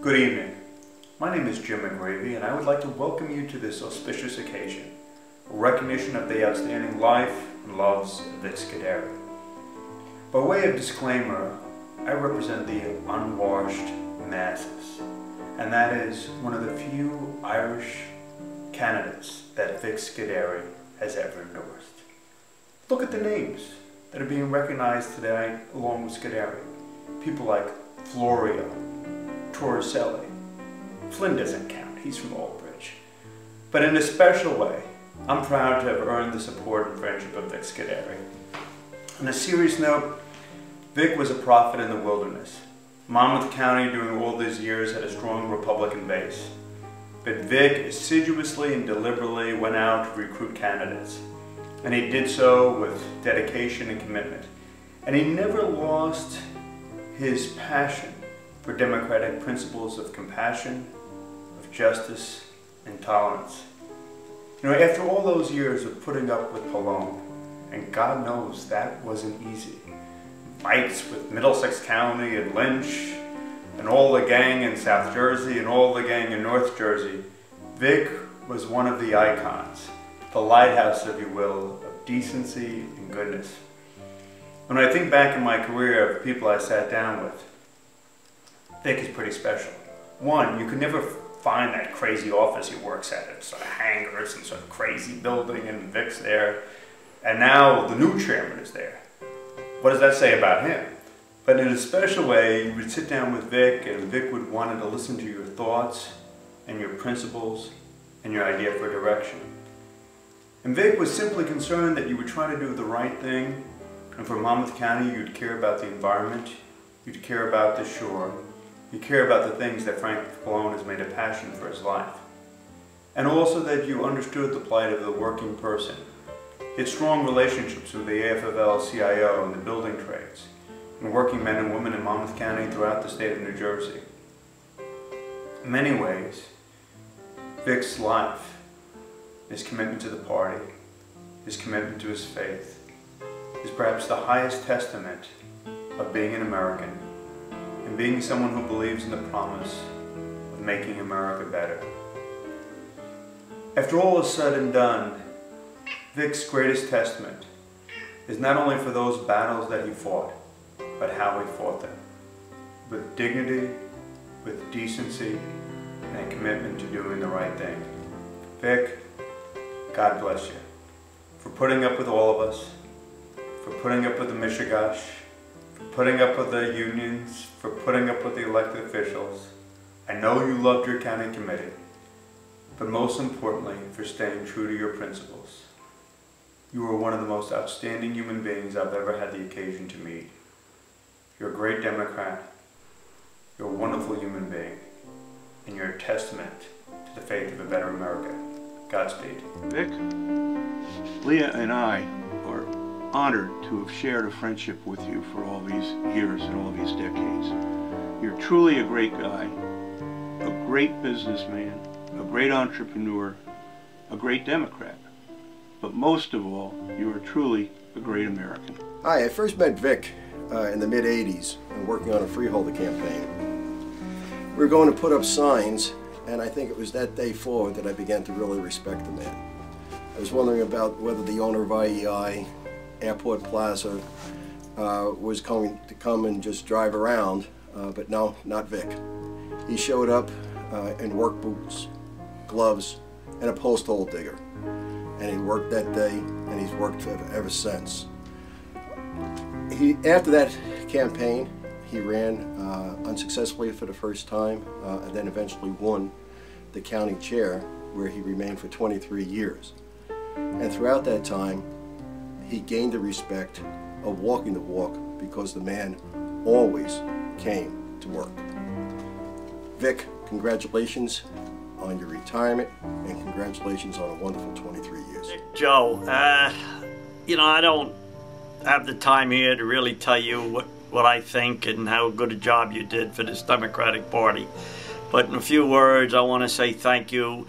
Good evening. My name is Jim McGravy, and I would like to welcome you to this auspicious occasion, a recognition of the outstanding life and loves of Vic Scudiery. By way of disclaimer, I represent the unwashed masses, and that is one of the few Irish candidates that Vic Scudiery has ever endorsed. Look at the names that are being recognized today along with Scudiery. People like Florio, Torricelli. Flynn doesn't count, he's from Aldbridge. But in a special way, I'm proud to have earned the support and friendship of Vic Scudiery. On a serious note, Vic was a prophet in the wilderness. Monmouth County during all these years had a strong Republican base. But Vic assiduously and deliberately went out to recruit candidates. And he did so with dedication and commitment. And he never lost his passion for democratic principles of compassion, of justice, and tolerance. You know, after all those years of putting up with Palone, and God knows that wasn't easy, fights with Middlesex County and Lynch, and all the gang in South Jersey and all the gang in North Jersey, Vic was one of the icons, the lighthouse, if you will, of decency and goodness. When I think back in my career of people I sat down with, Vic is pretty special. One, you could never find that crazy office he works at. It's sort of hangar, some sort of crazy building, and Vic's there. And now the new chairman is there. What does that say about him? But in a special way, you would sit down with Vic, and Vic would want to listen to your thoughts and your principles and your idea for direction. And Vic was simply concerned that you would try to do the right thing, and for Monmouth County, you'd care about the environment, you'd care about the shore, you care about the things that Frank Palone has made a passion for his life. And also that you understood the plight of the working person. He had strong relationships with the AFL-CIO and the building trades, and working men and women in Monmouth County throughout the state of New Jersey. In many ways, Vic's life, his commitment to the party, his commitment to his faith, is perhaps the highest testament of being an American and being someone who believes in the promise of making America better. After all is said and done, Vic's greatest testament is not only for those battles that he fought, but how he fought them, with dignity, with decency, and a commitment to doing the right thing. Vic, God bless you for putting up with all of us, for putting up with the Mishigash, for putting up with the unions, for putting up with the elected officials. I know you loved your county committee, but most importantly, for staying true to your principles. You are one of the most outstanding human beings I've ever had the occasion to meet. You're a great Democrat, you're a wonderful human being, and you're a testament to the faith of a better America. Godspeed. Vic, Leah and I are honored to have shared a friendship with you for all these years and all these decades. You're truly a great guy, a great businessman, a great entrepreneur, a great Democrat. But most of all, you are truly a great American. Hi, I first met Vic in the mid-'80s and working on a freeholder campaign. We were going to put up signs, and I think it was that day forward that I began to really respect the man. I was wondering about whether the owner of IEI, Airport Plaza, was going to come and just drive around, but no, not Vic. He showed up in work boots, gloves, and a post hole digger. And he worked that day, and he's worked ever since. After that campaign, he ran unsuccessfully for the first time, and then eventually won the county chair, where he remained for 23 years. And throughout that time, he gained the respect of walking the walk because the man always came to work. Vic, congratulations on your retirement, and congratulations on a wonderful 23 years. Joe, you know, I don't have the time here to really tell you what I think and how good a job you did for this Democratic Party. But in a few words, I want to say thank you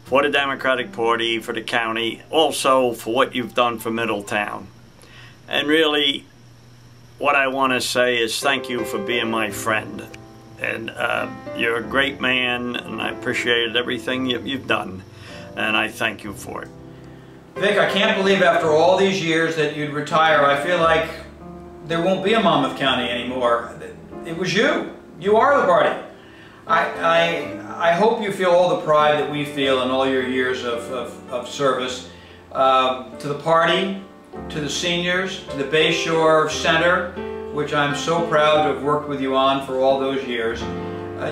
for the Democratic Party, for the county, also for what you've done for Middletown. And really, what I want to say is thank you for being my friend. And you're a great man, and I appreciated everything you've done, and I thank you for it. Vic, I can't believe after all these years that you'd retire. I feel like there won't be a Monmouth County anymore. It was you. You are the party. I hope you feel all the pride that we feel in all your years of service to the party, to the seniors, to the Bay Shore Center, which I'm so proud to have worked with you on for all those years.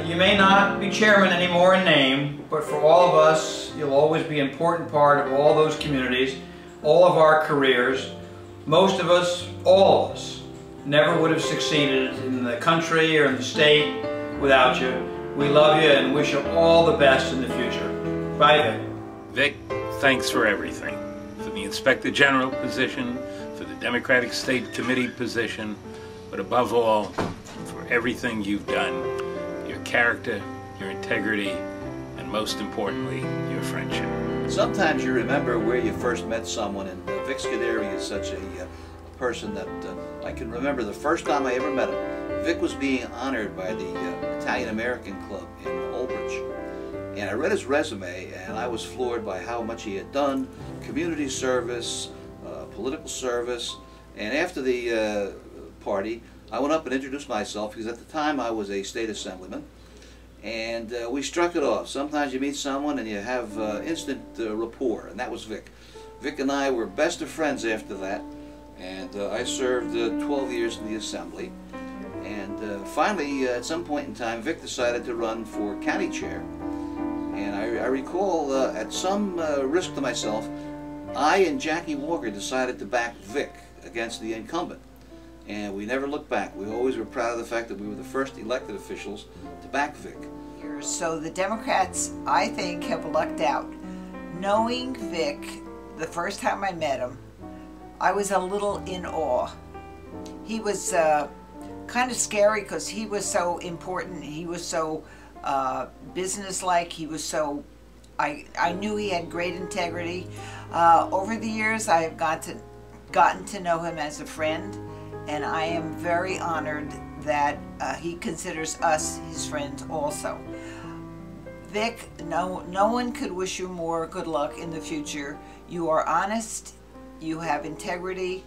You may not be chairman anymore in name, but for all of us, you'll always be an important part of all those communities, all of our careers. Most of us, all of us, never would have succeeded in the country or in the state without you. We love you and wish you all the best in the future. Bye, Vic. Vic, thanks for everything. For the Inspector General position, for the Democratic State Committee position, but above all, for everything you've done, your character, your integrity, and most importantly, your friendship. Sometimes you remember where you first met someone, and Vic Scudiery is such a person that I can remember the first time I ever met him. Vic was being honored by the Italian American Club in Old Bridge. And I read his resume, and I was floored by how much he had done, community service, political service. And after the party, I went up and introduced myself, because at the time I was a state assemblyman. And we struck it off. Sometimes you meet someone and you have instant rapport, and that was Vic. Vic and I were best of friends after that, and I served 12 years in the Assembly. And finally, at some point in time, Vic decided to run for county chair. And I recall, at some risk to myself, I and Jackie Walker decided to back Vic against the incumbent. And we never looked back. We always were proud of the fact that we were the first elected officials to back Vic. So the Democrats, I think, have lucked out. Knowing Vic, the first time I met him, I was a little in awe. He was kind of scary because he was so important. He was so businesslike. He was so, I knew he had great integrity. Over the years, I have gotten to know him as a friend, and I am very honored that he considers us his friends also. Vic, no one could wish you more good luck in the future. You are honest, you have integrity,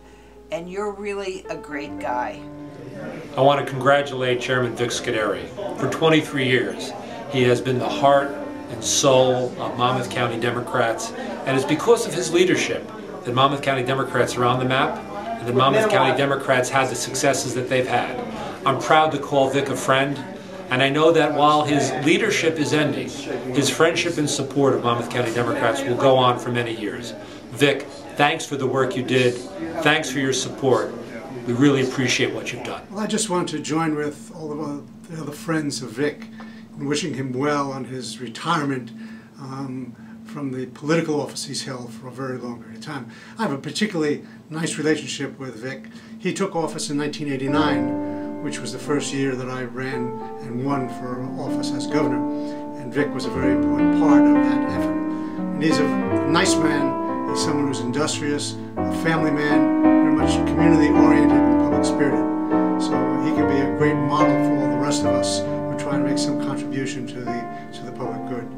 and you're really a great guy. I want to congratulate Chairman Vic Scudiery. For 23 years, he has been the heart and soul of Monmouth County Democrats, and it's because of his leadership that Monmouth County Democrats are on the map, and that Monmouth County Democrats have the successes that they've had. I'm proud to call Vic a friend, and I know that while his leadership is ending, his friendship and support of Monmouth County Democrats will go on for many years. Vic, thanks for the work you did. Thanks for your support. We really appreciate what you've done. Well, I just want to join with all of the other friends of Vic in wishing him well on his retirement from the political office he's held for a very long period of time. I have a particularly nice relationship with Vic. He took office in 1989, which was the first year that I ran and won for office as governor, and Vic was a very important part of that effort. And he's a nice man. He's someone who's industrious, a family man, very much community-oriented and public-spirited. So he can be a great model for all the rest of us who try to make some contribution to the public good.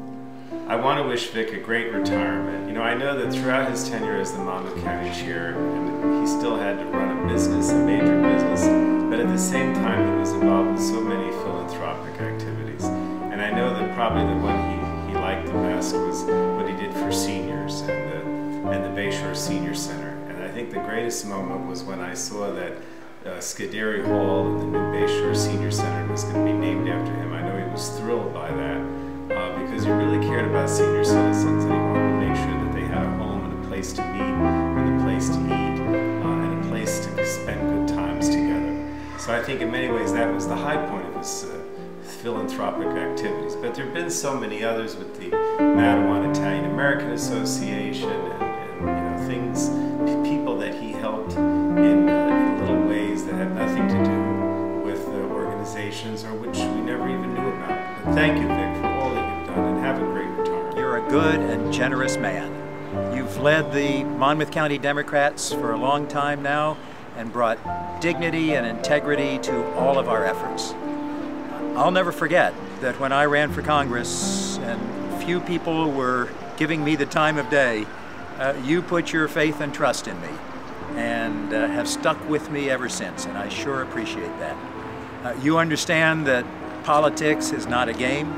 I want to wish Vic a great retirement. You know, I know that throughout his tenure as the Monmouth County Chair, he still had to run a business, a major business, but at the same time he was involved in so many philanthropic activities. And I know that probably the one he liked the best was what he did for seniors and the Bay Shore Senior Center. And I think the greatest moment was when I saw that Scudiery Hall and the new Bay Shore Senior Center was going to be named after him. I know he was thrilled by that. Because he really cared about senior citizens, and he wanted to make sure that they had a home and a place to meet, and a place to eat, and a place to spend good times together. So I think in many ways that was the high point of his philanthropic activities. But there have been so many others with the Matawan Italian American Association and you know, things, people that he helped in little ways that had nothing to do with organizations or which we never even knew about. But thank you, Vic, for all that you've done, and have a great retirement. You're a good and generous man. You've led the Monmouth County Democrats for a long time now and brought dignity and integrity to all of our efforts. I'll never forget that when I ran for Congress and few people were giving me the time of day, you put your faith and trust in me and have stuck with me ever since, and I sure appreciate that. You understand that politics is not a game.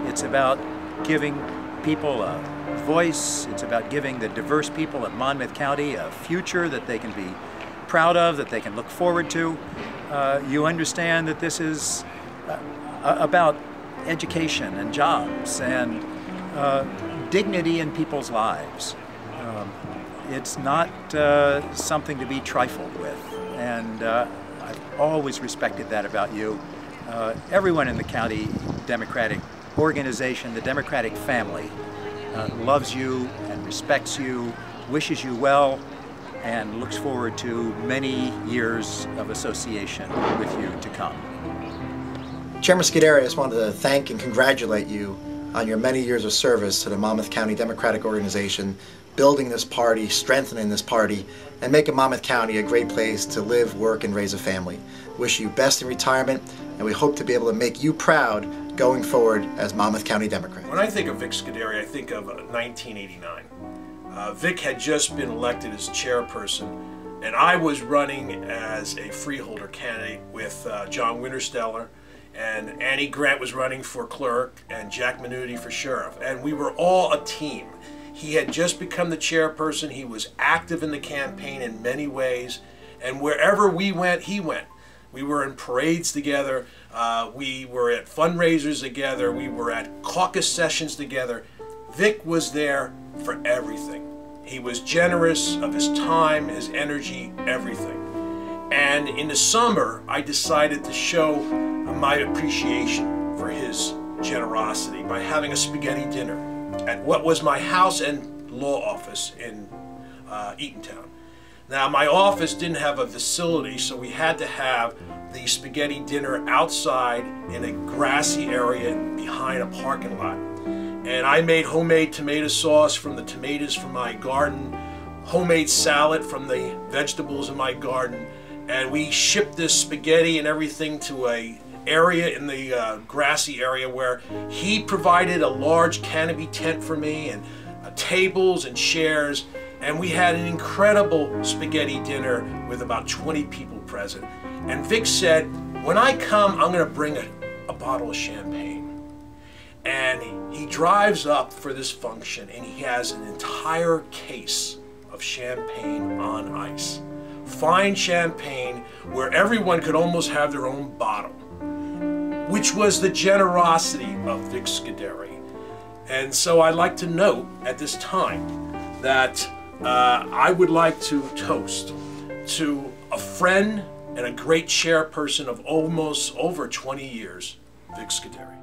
It's about giving people a voice. It's about giving the diverse people of Monmouth County a future that they can be proud of, that they can look forward to. You understand that this is about education and jobs and dignity in people's lives. It's not something to be trifled with, and I've always respected that about you. Everyone in the county Democratic organization, the Democratic family, loves you and respects you, wishes you well, and looks forward to many years of association with you to come. Chairman Scudiery, I just wanted to thank and congratulate you on your many years of service to the Monmouth County Democratic Organization, building this party, strengthening this party, and making Monmouth County a great place to live, work, and raise a family. Wish you best in retirement, and we hope to be able to make you proud going forward as Monmouth County Democrat. When I think of Vic Scudiery, I think of 1989. Vic had just been elected as chairperson, and I was running as a freeholder candidate with John Wintersteller, and Annie Grant was running for clerk, and Jack Minuti for sheriff, and we were all a team. He had just become the chairperson. He was active in the campaign in many ways, and wherever we went, he went. We were in parades together, we were at fundraisers together, we were at caucus sessions together. Vic was there for everything. He was generous of his time, his energy, everything. And in the summer, I decided to show my appreciation for his generosity by having a spaghetti dinner at what was my house and law office in Eatontown. Now, my office didn't have a facility, so we had to have the spaghetti dinner outside in a grassy area behind a parking lot. And I made homemade tomato sauce from the tomatoes from my garden, homemade salad from the vegetables in my garden, and we shipped this spaghetti and everything to a area in the grassy area where he provided a large canopy tent for me and tables and chairs, and we had an incredible spaghetti dinner with about 20 people present. And Vic said, when I come, I'm going to bring a bottle of champagne. And he drives up for this function, and he has an entire case of champagne on ice. Fine champagne where everyone could almost have their own bottle, which was the generosity of Vic Scudiery. And so I'd like to note at this time that I would like to toast to a friend and a great chairperson of almost over 20 years, Vic Scudiery.